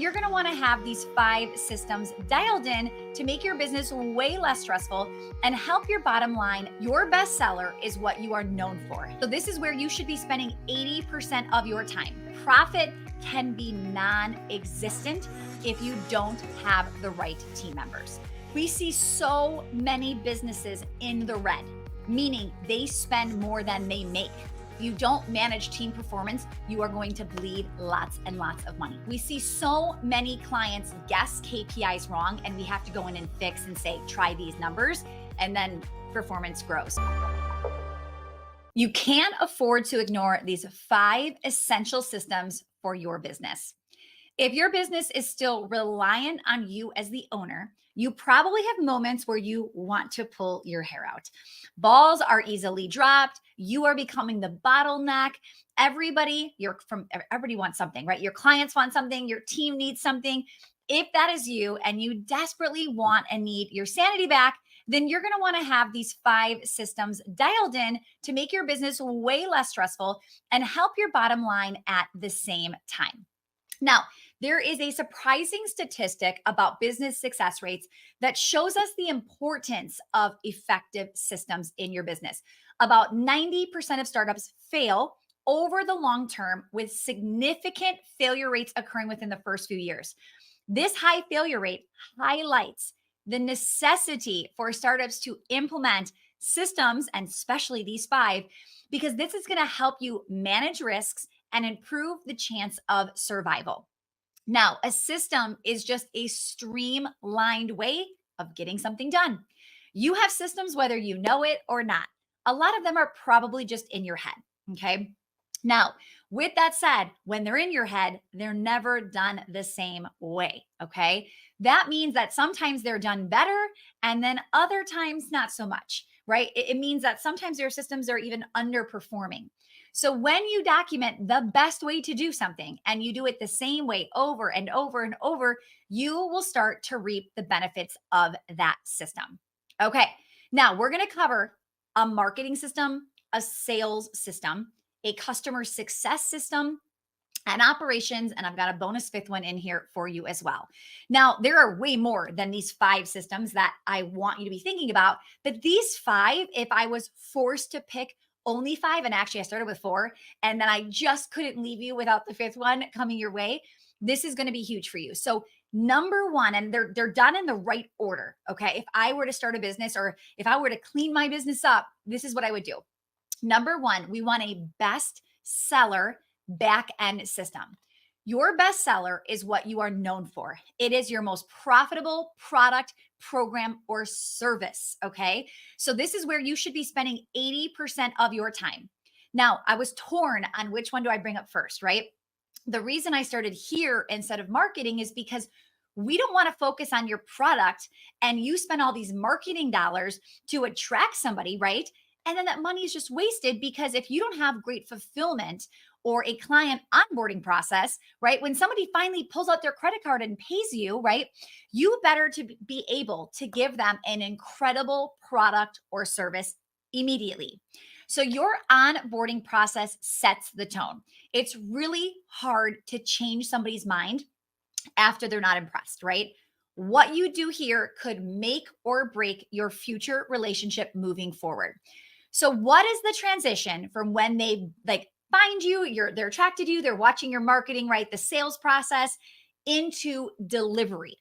you're going to want to have these 5 systems dialed in to make your business way less stressful and help your bottom line. Your bestseller is what you are known for. So this is where you should be spending 80% of your time. Profit can be non-existent if you don't have the right team members. We see so many businesses in the red, meaning they spend more than they make. If you don't manage team performance, you are going to bleed lots and lots of money. We see so many clients guess KPIs wrong, and we have to go in and fix and say, try these numbers, and then performance grows. You can't afford to ignore these 5 essential systems for your business. If your business is still reliant on you as the owner, you probably have moments where you want to pull your hair out. Balls are easily dropped. You are becoming the bottleneck. Everybody wants something, right? Your clients want something. Your team needs something. If that is you and you desperately want and need your sanity back, then you're going to want to have these 5 systems dialed in to make your business way less stressful and help your bottom line at the same time. Now, there is a surprising statistic about business success rates that shows us the importance of effective systems in your business. About 90% of startups fail over the long term, with significant failure rates occurring within the first few years. This high failure rate highlights the necessity for startups to implement systems, and especially these 5, because this is going to help you manage risks and improve the chance of survival. Now, a system is just a streamlined way of getting something done. You have systems whether you know it or not. A lot of them are probably just in your head, okay? Now, with that said, when they're in your head, they're never done the same way, okay? That means that sometimes they're done better and then other times not so much, right? It means that sometimes your systems are even underperforming. So when you document the best way to do something and you do it the same way over and over and over, you will start to reap the benefits of that system. Okay, now we're going to cover a marketing system, a sales system, a customer success system, and operations, and I've got a bonus 5th one in here for you as well. Now, there are way more than these 5 systems that I want you to be thinking about, but these 5, if I was forced to pick only 5, and actually I started with 4, and then I just couldn't leave you without the 5th one coming your way, this is going to be huge for you. So number 1, and they're done in the right order, okay? If I were to start a business or if I were to clean my business up, this is what I would do. Number 1, we want a best seller back end system. Your bestseller is what you are known for. It is your most profitable product, program, or service, okay? So this is where you should be spending 80% of your time. Now, I was torn on which one do I bring up first, right? The reason I started here instead of marketing is because we don't want to focus on your product and you spend all these marketing dollars to attract somebody, right? And then that money is just wasted, because if you don't have great fulfillment or a client onboarding process, right? When somebody finally pulls out their credit card and pays you, right? You better to be able to give them an incredible product or service immediately. So your onboarding process sets the tone. It's really hard to change somebody's mind after they're not impressed, right? What you do here could make or break your future relationship moving forward. So what is the transition from when they find you, they're attracted to you, they're watching your marketing, right? The sales process into delivery.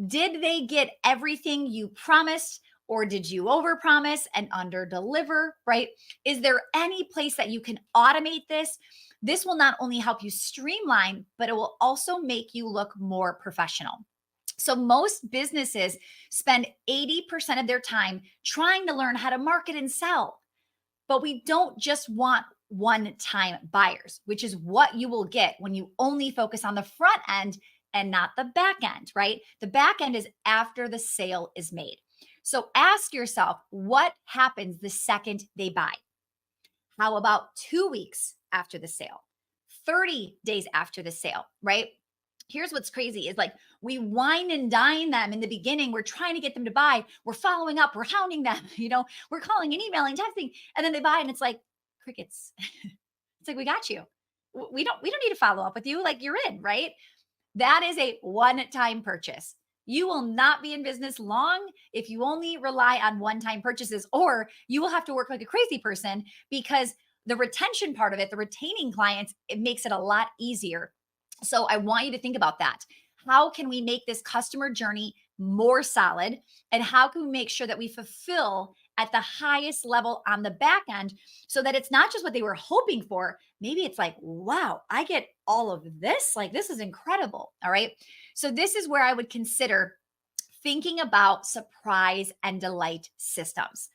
Did they get everything you promised, or did you overpromise and underdeliver, right? Is there any place that you can automate this? This will not only help you streamline, but it will also make you look more professional. So most businesses spend 80% of their time trying to learn how to market and sell. But we don't just want one-time buyers, which is what you will get when you only focus on the front end and not the back end, right? The back end is after the sale is made. So ask yourself, what happens the second they buy? How about 2 weeks after the sale? 30 days after the sale, right? Here's what's crazy is we wine and dine them in the beginning. We're trying to get them to buy. We're following up. We're hounding them. We're calling and emailing, texting, and then they buy, and it's like crickets. It's like, we got you. We don't need to follow up with you. You're in, right? That is a one-time purchase. You will not be in business long if you only rely on one-time purchases, or you will have to work like a crazy person because the retention part of it, the retaining clients, it makes it a lot easier. So I want you to think about that. How can we make this customer journey more solid? And how can we make sure that we fulfill at the highest level on the back end so that it's not just what they were hoping for? Maybe it's like, wow, I get all of this. Like, this is incredible. All right. So, this is where I would consider thinking about surprise and delight systems.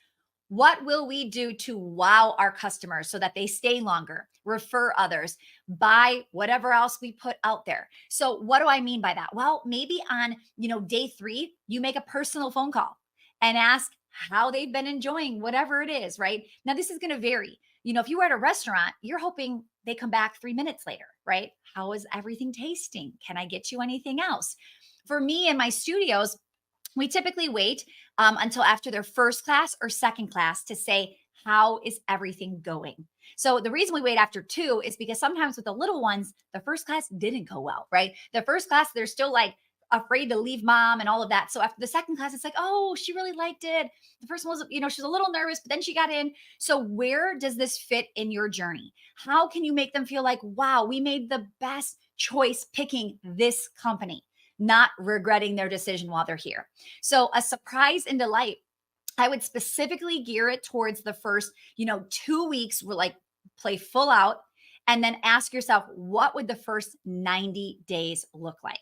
What will we do to wow our customers so that they stay longer, refer others, buy whatever else we put out there? So what do I mean by that? Well, maybe on, day 3, you make a personal phone call and ask how they've been enjoying whatever it is, right? Now this is going to vary. If you were at a restaurant, you're hoping they come back 3 minutes later, right? How is everything tasting? Can I get you anything else? For me in my studios, we typically wait until after their first class or second class to say, how is everything going? So the reason we wait after 2 is because sometimes with the little ones, the first class didn't go well, right? The first class, they're still like afraid to leave mom and all of that. So after the second class, it's like, oh, she really liked it. The first one was, she's a little nervous, but then she got in. So where does this fit in your journey? How can you make them feel like, wow, we made the best choice picking this company, not regretting their decision while they're here? So a surprise and delight, I would specifically gear it towards the first, 2 weeks were like play full out, and then ask yourself, what would the first 90 days look like?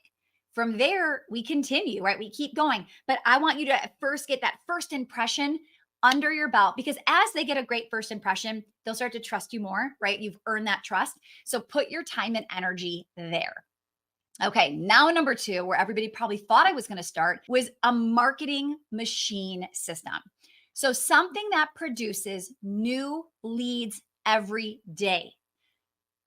From there, we continue, right? We keep going. But I want you to first get that first impression under your belt, because as they get a great first impression, they'll start to trust you more, right? You've earned that trust. So put your time and energy there. Okay, now number 2, where everybody probably thought I was going to start, was a marketing machine system. So something that produces new leads every day.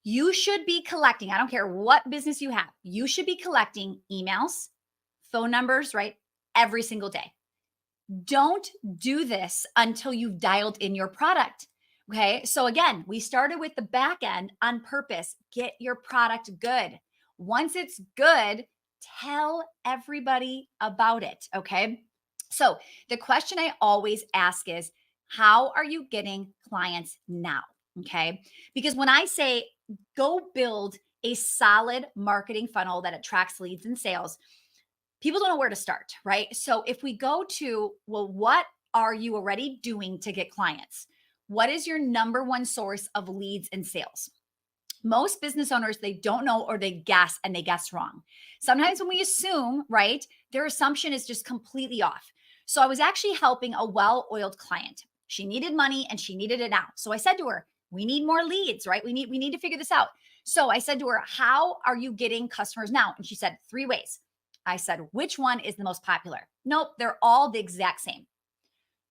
You should be collecting, I don't care what business you have, you should be collecting emails, phone numbers, right? Every single day. Don't do this until you've dialed in your product. Okay, so again, we started with the back end on purpose. Get your product good. Once it's good, tell everybody about it. Okay. So the question I always ask is, how are you getting clients now? Okay. Because when I say go build a solid marketing funnel that attracts leads and sales, people don't know where to start, right? So if we go to, well, what are you already doing to get clients? What is your number one source of leads and sales? Most business owners, they don't know, or they guess, and they guess wrong. Sometimes when we assume, right, their assumption is just completely off. So I was actually helping a well-oiled client. She needed money and she needed it now. So I said to her, we need more leads, right? We need to figure this out. So I said to her, how are you getting customers now? And she said 3 ways. I said, which one is the most popular? Nope, they're all the exact same.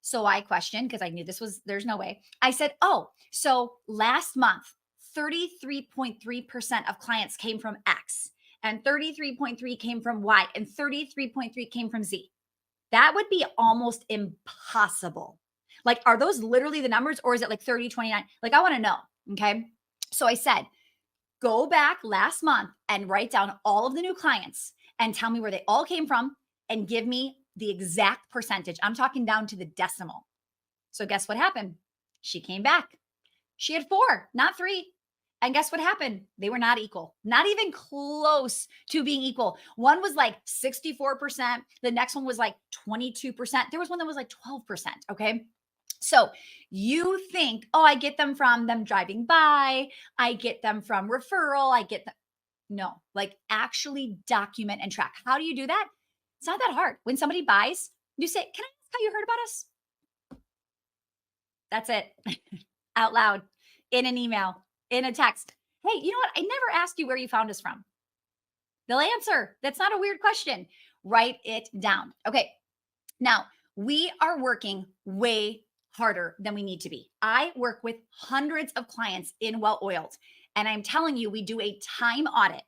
So I questioned, because I knew there's no way. I said, oh, so last month, 33.3% of clients came from X, and 33.3 came from Y, and 33.3 came from Z. That would be almost impossible. Like, are those literally the numbers, or is it like 30, 29? Like, I want to know. Okay. So I said, go back last month and write down all of the new clients and tell me where they all came from and give me the exact percentage. I'm talking down to the decimal. So guess what happened? She came back. She had 4, not 3. And guess what happened? They were not equal, not even close to being equal. One was like 64%. The next one was like 22%. There was one that was like 12%. Okay. So you think, oh, I get them from them driving by. I get them from referral. I get them. No, like actually document and track. How do you do that? It's not that hard. When somebody buys, you say, can I ask how you heard about us? That's it. Out loud, in an email, in a text. Hey, you know what? I never asked you where you found us from. They'll answer. That's not a weird question. Write it down. Okay. Now, we are working way harder than we need to be. I work with hundreds of clients in Well-Oiled, and I'm telling you, we do a time audit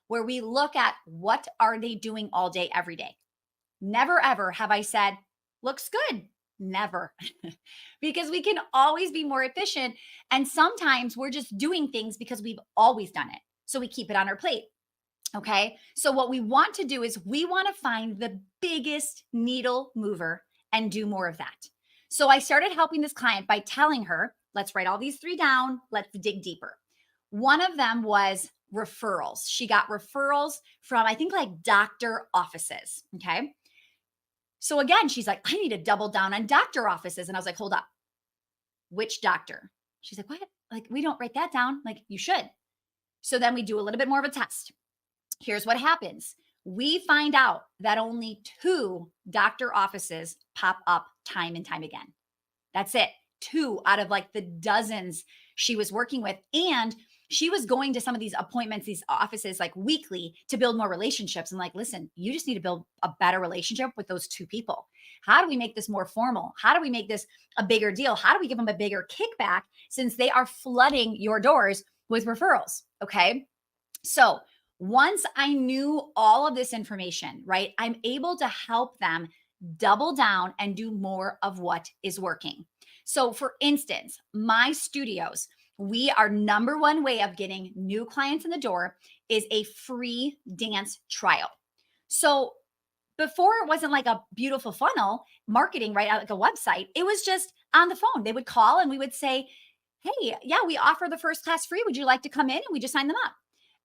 where we look at what are they doing all day, every day. Never, ever have I said, looks good. Never. Because we can always be more efficient. And sometimes we're just doing things because we've always done it. So we keep it on our plate. Okay. So what we want to do is we want to find the biggest needle mover and do more of that. So I started helping this client by telling her, let's write all these three down. Let's dig deeper. One of them was referrals. She got referrals from, I think, like doctor offices. Okay. So again, she's like, I need to double down on doctor offices. And I was like, hold up. Which doctor? She's like, what? Like, we don't write that down. Like, you should. So then we do a little bit more of a test. Here's what happens. We find out that only 2 doctor offices pop up time and time again. That's it. 2 out of like the dozens she was working with. And she was going to some of these appointments, these offices like weekly to build more relationships. And like, listen, you just need to build a better relationship with those 2 people. How do we make this more formal? How do we make this a bigger deal? How do we give them a bigger kickback since they are flooding your doors with referrals? Okay. So once I knew all of this information, right, I'm able to help them double down and do more of what is working. So, for instance, my studios, our number one way of getting new clients in the door is a free dance trial. So, before it wasn't like a beautiful funnel marketing, right? Like a website, it was just on the phone. They would call and we would say, hey, yeah, we offer the first class free. Would you like to come in? And we just sign them up.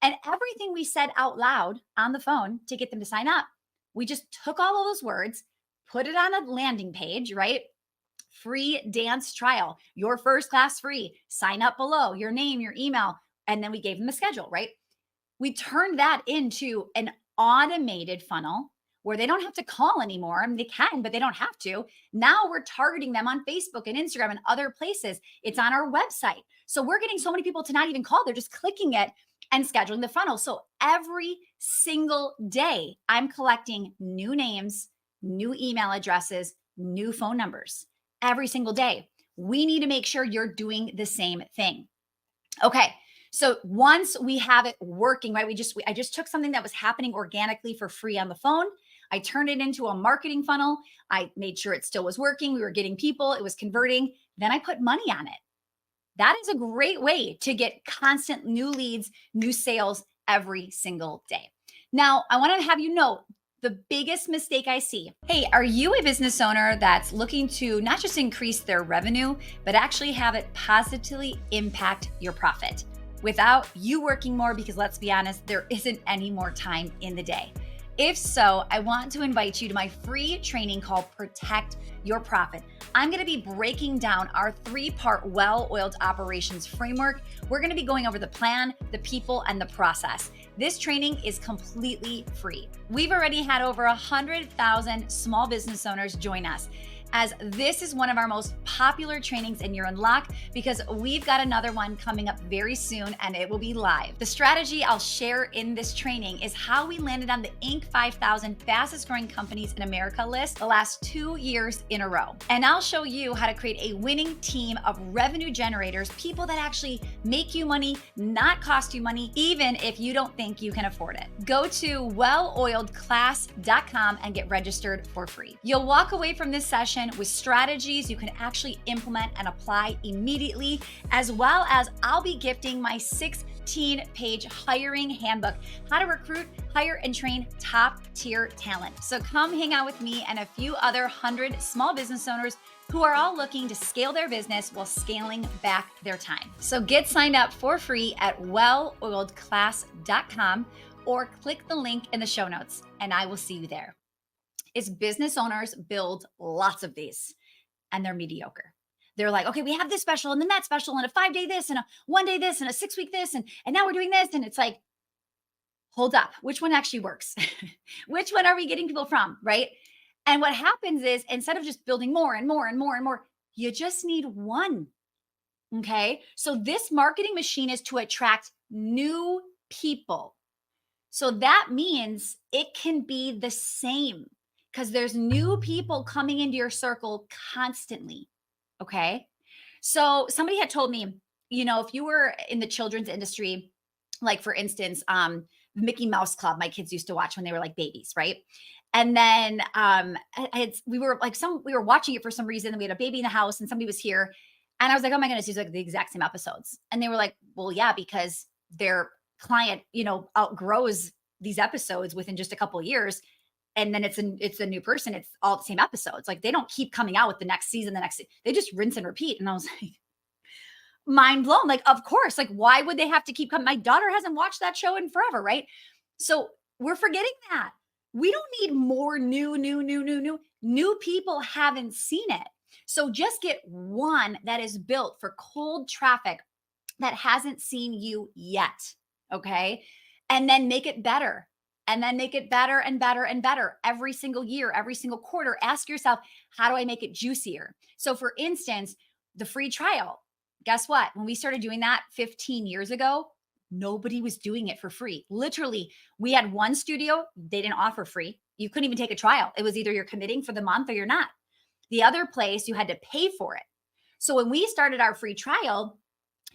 And everything we said out loud on the phone to get them to sign up, we just took all of those words, put it on a landing page, right? Free dance trial, your first class free, sign up below, your name, your email. And then we gave them a schedule, right? We turned that into an automated funnel where they don't have to call anymore. I mean, they can, but they don't have to. Now we're targeting them on Facebook and Instagram and other places. It's on our website. So we're getting so many people to not even call. They're just clicking it and scheduling the funnel. So every single day, I'm collecting new names, new email addresses, new phone numbers. Every single day. We need to make sure you're doing the same thing. Okay. So once we have it working, right? I just took something that was happening organically for free on the phone. I turned it into a marketing funnel. I made sure it still was working. We were getting people, it was converting. Then I put money on it. That is a great way to get constant new leads, new sales every single day. Now, I want to have you know the biggest mistake I see. Hey, are you a business owner that's looking to not just increase their revenue, but actually have it positively impact your profit without you working more? Because let's be honest, there isn't any more time in the day. If so, I want to invite you to my free training called Protect Your Profit. I'm going to be breaking down our 3-part well-oiled operations framework. We're going to be going over the plan, the people, and the process. This training is completely free. We've already had over 100,000 small business owners join us, as this is one of our most popular trainings and you're in luck because we've got another one coming up very soon and it will be live. The strategy I'll share in this training is how we landed on the Inc. 5000 fastest growing companies in America list the last 2 years in a row. And I'll show you how to create a winning team of revenue generators, people that actually make you money, not cost you money, even if you don't think you can afford it. Go to welloiledclass.com and get registered for free. You'll walk away from this session with strategies you can actually implement and apply immediately, as well as I'll be gifting my 16-page hiring handbook, how to recruit, hire, and train top-tier talent. So come hang out with me and a few other 100 small business owners who are all looking to scale their business while scaling back their time. So get signed up for free at welloiledclass.com or click the link in the show notes, and I will see you there. Is business owners build lots of these and they're mediocre. They're like, okay, we have this special and then that special and a 5-day this and a 1-day this and a 6-week this. And now we're doing this. And it's like, hold up, which one actually works? Which one are we getting people from, right? And what happens is instead of just building more and more and more and more, you just need one, okay? So this marketing machine is to attract new people. So that means it can be the same, because there's new people coming into your circle constantly. Okay. So somebody had told me, if you were in the children's industry, like for instance, Mickey Mouse Club, my kids used to watch when they were like babies, right? And then we were watching it for some reason, and we had a baby in the house and somebody was here. And I was like, oh my goodness, these are like the exact same episodes. And they were like, well, yeah, because their client, outgrows these episodes within just a couple of years. And then it's a new person. It's all the same episodes. Like they don't keep coming out with the next season, they just rinse and repeat. And I was like, mind blown. Like, of course, like why would they have to keep coming? My daughter hasn't watched that show in forever, right? So we're forgetting that. We don't need more new people haven't seen it. So just get one that is built for cold traffic that hasn't seen you yet. Okay. And then make it better. And then make it better and better and better every single year, every single quarter. Ask yourself, how do I make it juicier? So, for instance, the free trial. Guess what? When we started doing that 15 years ago, nobody was doing it for free. Literally, we had one studio, they didn't offer free. You couldn't even take a trial. It was either you're committing for the month or you're not. The other place, you had to pay for it. So, when we started our free trial,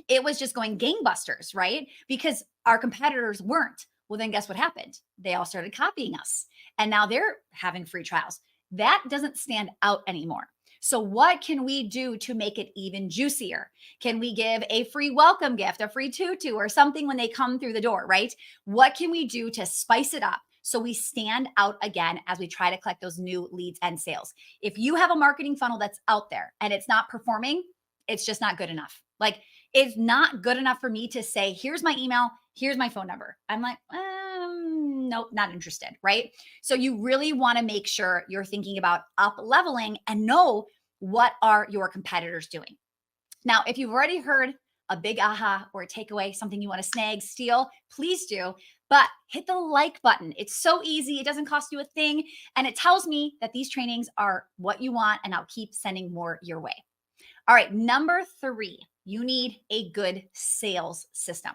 it was just going gangbusters, right? Because our competitors weren't. Well, then guess what happened? They all started copying us. And now they're having free trials. That doesn't stand out anymore. So what can we do to make it even juicier? Can we give a free welcome gift, a free tutu or something when they come through the door, right? What can we do to spice it up so we stand out again as we try to collect those new leads and sales? If you have a marketing funnel that's out there and it's not performing, it's just not good enough. Like, it's not good enough for me to say, here's my email, here's my phone number. I'm like, nope, not interested, right? So you really want to make sure you're thinking about up leveling and know what are your competitors doing. Now, if you've already heard a big aha or a takeaway, something you want to snag, steal, please do. But hit the like button. It's so easy. It doesn't cost you a thing. And it tells me that these trainings are what you want, and I'll keep sending more your way. All right, number 3, you need a good sales system.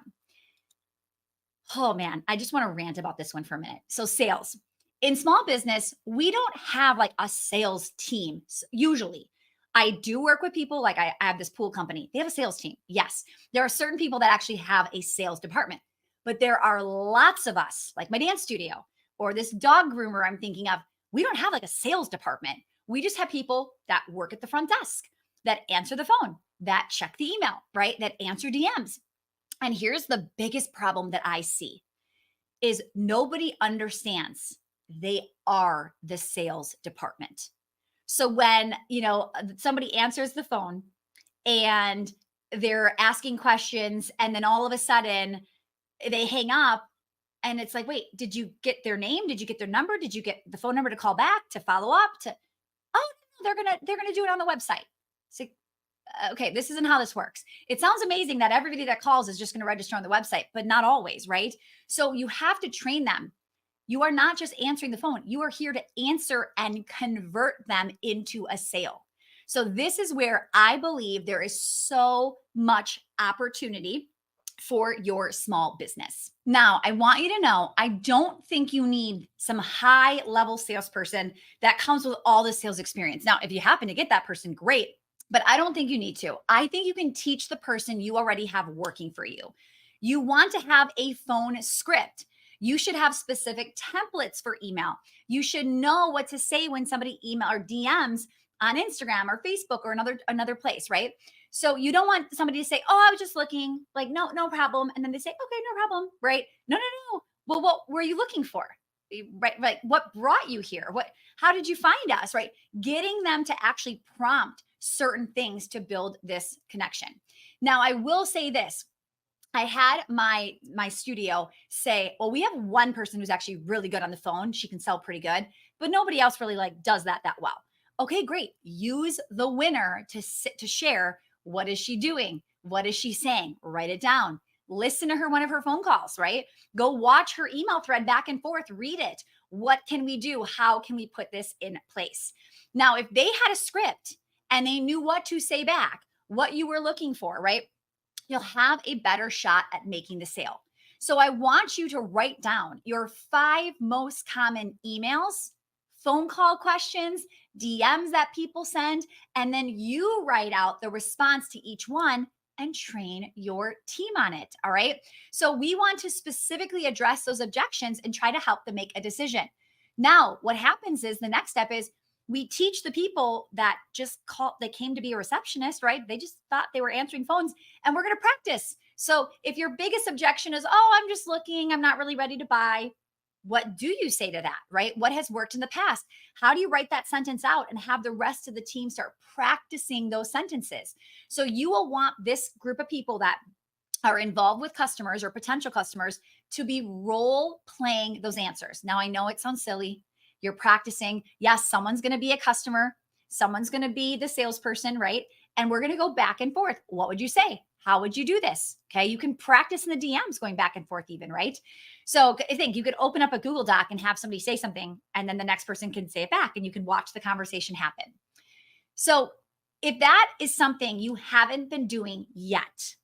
Oh man, I just want to rant about this one for a minute. So sales. In small business, we don't have like a sales team usually. I do work with people like I have this pool company. They have a sales team. Yes, there are certain people that actually have a sales department, but there are lots of us, like my dance studio or this dog groomer I'm thinking of. We don't have like a sales department. We just have people that work at the front desk, that answer the phone, that check the email, right? That answer DMs. And here's the biggest problem that I see is nobody understands they are the sales department. So when, somebody answers the phone and they're asking questions and then all of a sudden they hang up and it's like, wait, did you get their name? Did you get their number? Did you get the phone number to call back, to follow up, oh, no, they're going to do it on the website. So, okay, this isn't how this works. It sounds amazing that everybody that calls is just going to register on the website, but not always, right? So you have to train them. You are not just answering the phone. You are here to answer and convert them into a sale. So this is where I believe there is so much opportunity for your small business. Now, I want you to know, I don't think you need some high level salesperson that comes with all the sales experience. Now, if you happen to get that person, great. But I don't think you need to. I think you can teach the person you already have working for you. You want to have a phone script. You should have specific templates for email. You should know what to say when somebody email or DMs on Instagram or Facebook or another place, right? So you don't want somebody to say, "Oh, I was just looking," like, no problem. And then they say, "Okay, no problem," right? No. Well, what were you looking for? Right? Like, what brought you here? How did you find us? Right? Getting them to actually prompt certain things to build this connection. Now, I will say this. I had my studio say, well, we have one person who's actually really good on the phone. She can sell pretty good, but nobody else really does that well. Okay, great. Use the winner to share. What is she doing? What is she saying? Write it down. Listen to one of her phone calls, right? Go watch her email thread back and forth. Read it. What can we do? How can we put this in place? Now, if they had a script and they knew what to say back, what you were looking for, right? You'll have a better shot at making the sale. So I want you to write down your 5 most common emails, phone call questions, DMs that people send, and then you write out the response to each one and train your team on it. All right. So we want to specifically address those objections and try to help them make a decision. Now, what happens is the next step is we teach the people that they came to be a receptionist, right? They just thought they were answering phones, and we're going to practice. So if your biggest objection is, oh, I'm just looking, I'm not really ready to buy, What do you say to that, right? What has worked in the past? How do you write that sentence out and have the rest of the team start practicing those sentences? So you will want this group of people that are involved with customers or potential customers to be role playing those answers. Now, I know it sounds silly. You're practicing. Yes, someone's going to be a customer, someone's going to be the salesperson, right? And we're going to go back and forth. What would you say? How would you do this? Okay. You can practice in the DMs going back and forth, even, right? So I think you could open up a Google Doc and have somebody say something, and then the next person can say it back, and you can watch the conversation happen. So if that is something you haven't been doing yet,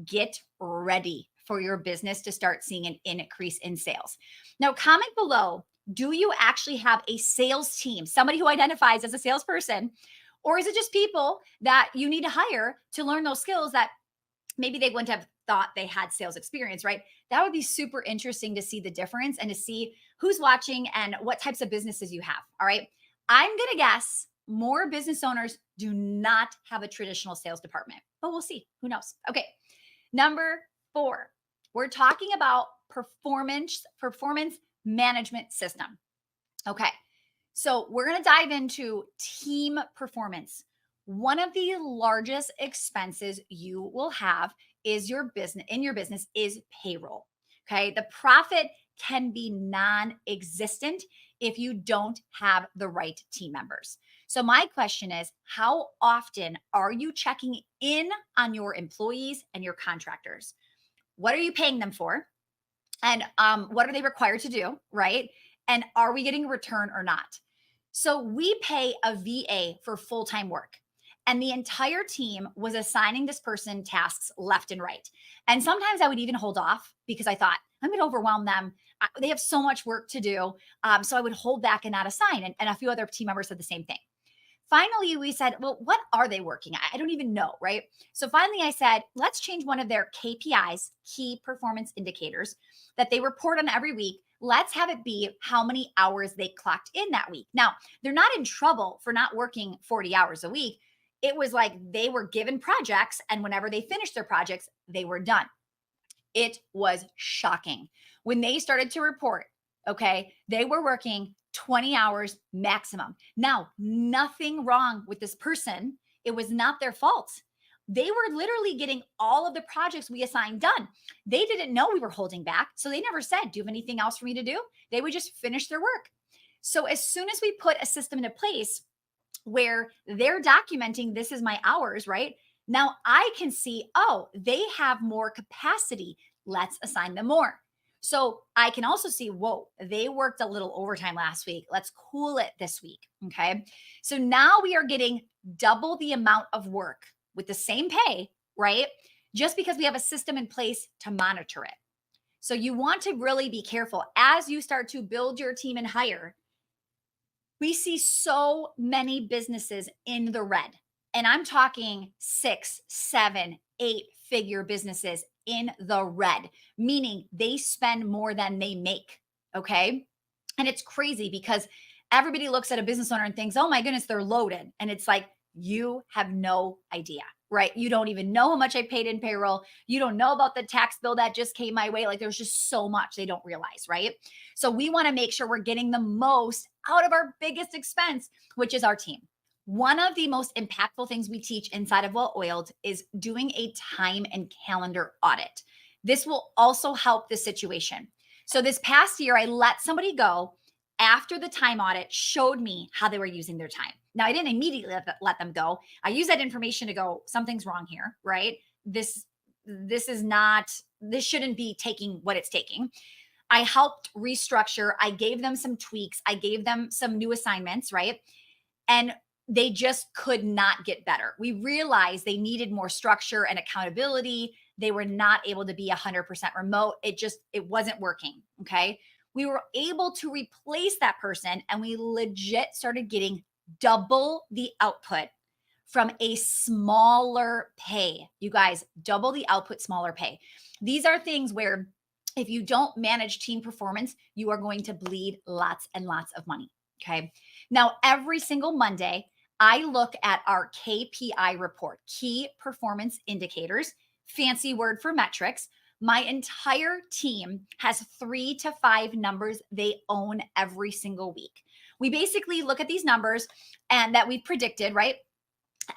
get ready for your business to start seeing an increase in sales. Now, comment below, do you actually have a sales team, somebody who identifies as a salesperson, or is it just people that you need to hire to learn those skills that maybe they wouldn't have thought they had sales experience, right? That would be super interesting to see the difference and to see who's watching and what types of businesses you have. All right. I'm going to guess more business owners do not have a traditional sales department, but we'll see. Who knows? Okay. Number 4, we're talking about performance management system. Okay. So we're going to dive into team performance. One of the largest expenses you will have is your business is payroll. Okay. The profit can be non-existent if you don't have the right team members. So my question is, how often are you checking in on your employees and your contractors? What are you paying them for? And what are they required to do, right? And are we getting a return or not? So we pay a VA for full-time work, and the entire team was assigning this person tasks left and right. And sometimes I would even hold off because I thought, I'm going to overwhelm them. They have so much work to do. So I would hold back and not assign. And a few other team members said the same thing. Finally, we said, well, what are they working? I don't even know, right? So finally, I said, let's change one of their KPIs, key performance indicators, that they report on every week. Let's have it be how many hours they clocked in that week. Now, they're not in trouble for not working 40 hours a week. It was like they were given projects, and whenever they finished their projects, they were done. It was shocking. When they started to report, okay, they were working 20 hours maximum. Now, nothing wrong with this person. It was not their fault. They were literally getting all of the projects we assigned done. They didn't know we were holding back. So they never said, do you have anything else for me to do? They would just finish their work. So as soon as we put a system into place where they're documenting, this is my hours, right? Now I can see, oh, they have more capacity. Let's assign them more. So I can also see, whoa, they worked a little overtime last week. Let's cool it this week. Okay. So now we are getting double the amount of work with the same pay, right? Just because we have a system in place to monitor it. So you want to really be careful as you start to build your team and hire. We see so many businesses in the red, and I'm talking 6, 7, 8-figure businesses in the red, meaning they spend more than they make. Okay. And it's crazy because everybody looks at a business owner and thinks, oh my goodness, they're loaded. And it's like, you have no idea, right? You don't even know how much I paid in payroll. You don't know about the tax bill that just came my way. Like there's just so much they don't realize, right? So we want to make sure we're getting the most out of our biggest expense, which is our team. One of the most impactful things we teach inside of Well Oiled is doing a time and calendar audit. This will also help the situation. So this past year, I let somebody go after the time audit showed me how they were using their time. Now, I didn't immediately let them go. I used that information to go, something's wrong here, right? This shouldn't be taking what it's taking. I helped restructure. I gave them some tweaks. I gave them some new assignments, right? And they just could not get better. We realized they needed more structure and accountability. They were not able to be 100% remote. It wasn't working, okay? We were able to replace that person, and we legit started getting double the output from a smaller pay. You guys, double the output, smaller pay. These are things where if you don't manage team performance, you are going to bleed lots and lots of money, okay? Now, every single Monday, I look at our KPI report, key performance indicators, fancy word for metrics, My entire team has 3 to 5 numbers they own every single week. We basically look at these numbers and that we've predicted, right?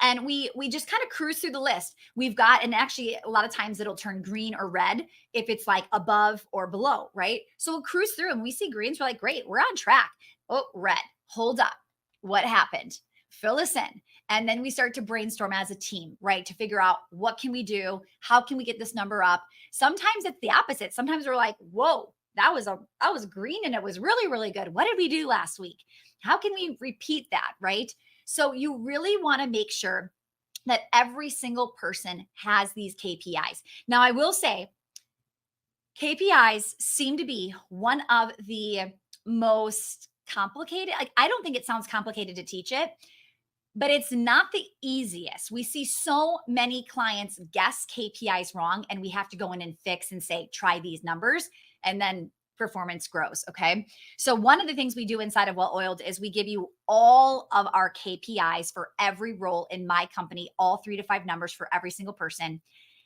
And we just kind of cruise through the list. We've got, and actually a lot of times it'll turn green or red if it's like above or below, right? So we'll cruise through and we see greens, we're like, great, we're on track. Oh, red, hold up, what happened? Fill us in. And then we start to brainstorm as a team, right? To figure out what can we do? How can we get this number up? Sometimes it's the opposite. Sometimes we're like, whoa, that was green and it was really, really good. What did we do last week? How can we repeat that, right? So you really want to make sure that every single person has these KPIs. Now, I will say KPIs seem to be one of the most complicated. Like, I don't think it sounds complicated to teach it, but it's not the easiest. We see so many clients guess KPIs wrong, and we have to go in and fix and say, try these numbers, and then performance grows. Okay. So one of the things we do inside of Well Oiled is we give you all of our KPIs for every role in my company, all 3 to 5 numbers for every single person.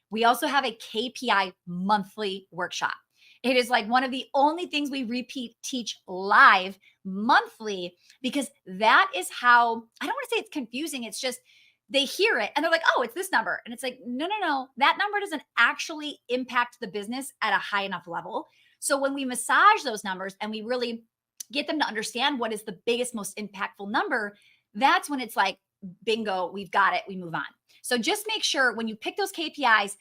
We also have a KPI monthly workshop. It is like one of the only things we repeat teach live monthly, because that is how, I don't want to say it's confusing. It's just they hear it and they're like, oh, it's this number. And it's like, no, no, no, that number doesn't actually impact the business at a high enough level. So when we massage those numbers and we really get them to understand what is the biggest, most impactful number, that's when it's like, bingo, we've got it, we move on. So just make sure when you pick those KPIs,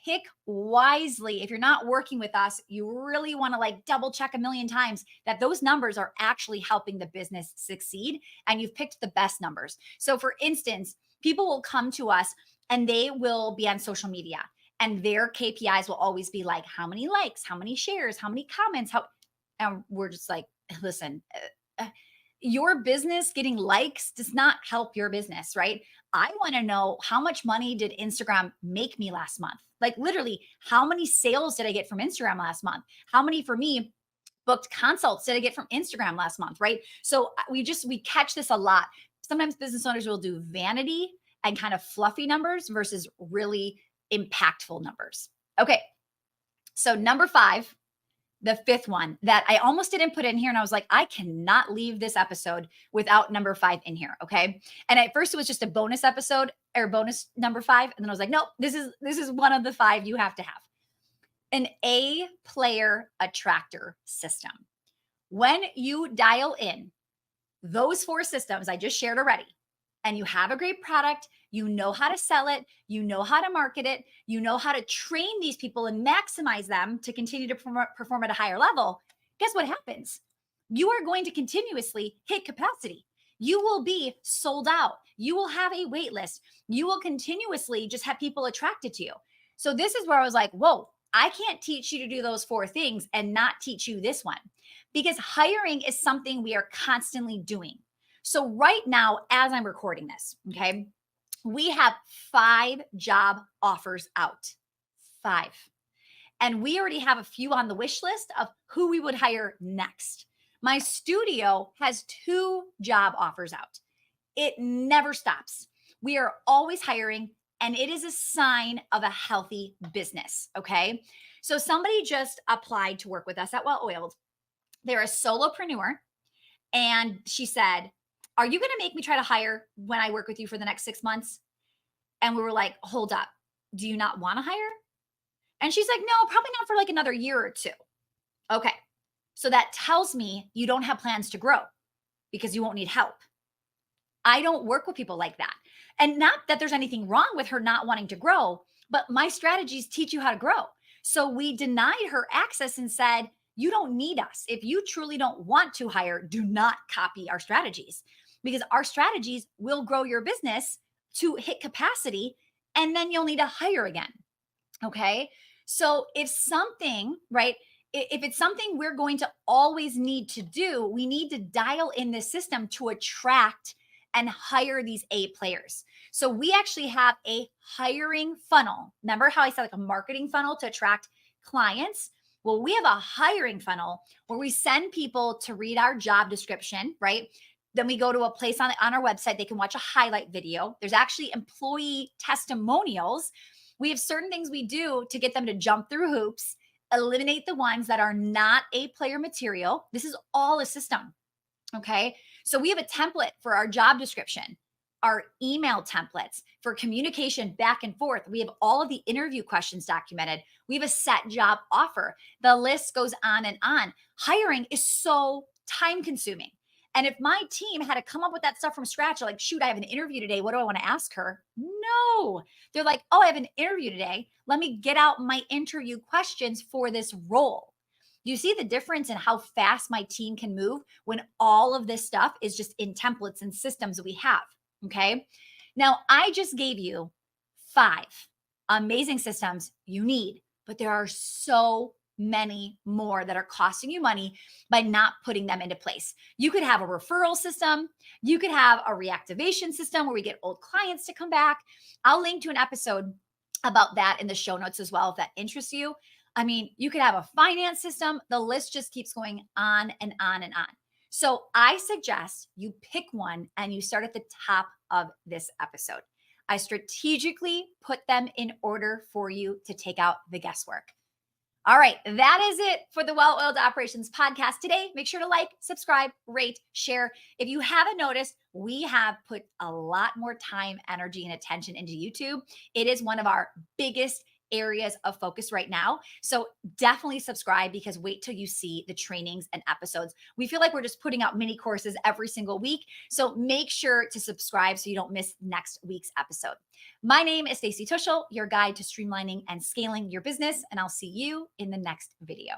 pick wisely. If you're not working with us, you really want to like double check a million times that those numbers are actually helping the business succeed and you've picked the best numbers. So for instance, people will come to us and they will be on social media and their KPIs will always be like, how many likes, how many shares, how many comments, and we're just like, listen, your business getting likes does not help your business, right? I want to know, how much money did Instagram make me last month? Like literally, how many sales did I get from Instagram last month? How many, for me, booked consults did I get from Instagram last month, right? So we catch this a lot. Sometimes business owners will do vanity and kind of fluffy numbers versus really impactful numbers. Okay. So number 5, the 5th one that I almost didn't put in here. And I was like, I cannot leave this episode without number 5 in here. Okay. And at first it was just a bonus episode or bonus number 5. And then I was like, nope, this is one of the 5 you have to have. An A player attractor system. When you dial in those 4 systems I just shared already, and you have a great product, you know how to sell it, you know how to market it, you know how to train these people and maximize them to continue to perform at a higher level, guess what happens? You are going to continuously hit capacity. You will be sold out. You will have a wait list. You will continuously just have people attracted to you. So this is where I was like, whoa, I can't teach you to do those 4 things and not teach you this one, because hiring is something we are constantly doing. So right now, as I'm recording this, okay, we have 5 job offers out, 5. And we already have a few on the wish list of who we would hire next. My studio has 2 job offers out. It never stops. We are always hiring, and it is a sign of a healthy business, okay? So somebody just applied to work with us at Well Oiled. They're a solopreneur, and she said, are you going to make me try to hire when I work with you for the next 6 months? And we were like, hold up. Do you not want to hire? And she's like, no, probably not for like another year or 2. Okay. So that tells me you don't have plans to grow because you won't need help. I don't work with people like that. And not that there's anything wrong with her not wanting to grow, but my strategies teach you how to grow. So we denied her access and said, you don't need us. If you truly don't want to hire, do not copy our strategies, because our strategies will grow your business to hit capacity, and then you'll need to hire again. Okay. So if something, right, if it's something we're going to always need to do, we need to dial in this system to attract and hire these A players. So we actually have a hiring funnel. Remember how I said like a marketing funnel to attract clients? Well, we have a hiring funnel where we send people to read our job description, right? Then we go to a place on our website. They can watch a highlight video. There's actually employee testimonials We have certain things we do to get them to jump through hoops, eliminate the ones that are not A player material. This is all a system. Okay. So we have a template for our job description, our email templates for communication back and forth. We have all of the interview questions documented. We have a set job offer. The list goes on and on. Hiring is so time consuming. And if my team had to come up with that stuff from scratch, like, shoot, I have an interview today. What do I want to ask her? No. They're like, oh, I have an interview today. Let me get out my interview questions for this role. You see the difference in how fast my team can move when all of this stuff is just in templates and systems that we have. Okay. Now, I just gave you 5 amazing systems you need, but there are so many more that are costing you money by not putting them into place. You could have a referral system. You could have a reactivation system where we get old clients to come back. I'll link to an episode about that in the show notes as well if that interests you. I mean, you could have a finance system. The list just keeps going on and on and on. So I suggest you pick one and you start at the top of this episode. I strategically put them in order for you to take out the guesswork. All right, that is it for the Well-Oiled Operations podcast today. Make sure to like, subscribe, rate, share. If you haven't noticed, we have put a lot more time, energy, and attention into YouTube. It is one of our biggest areas of focus right now. So definitely subscribe, because wait till you see the trainings and episodes. We feel like we're just putting out mini courses every single week. So make sure to subscribe so you don't miss next week's episode. My name is Stacy Tuschl, your guide to streamlining and scaling your business, and I'll see you in the next video.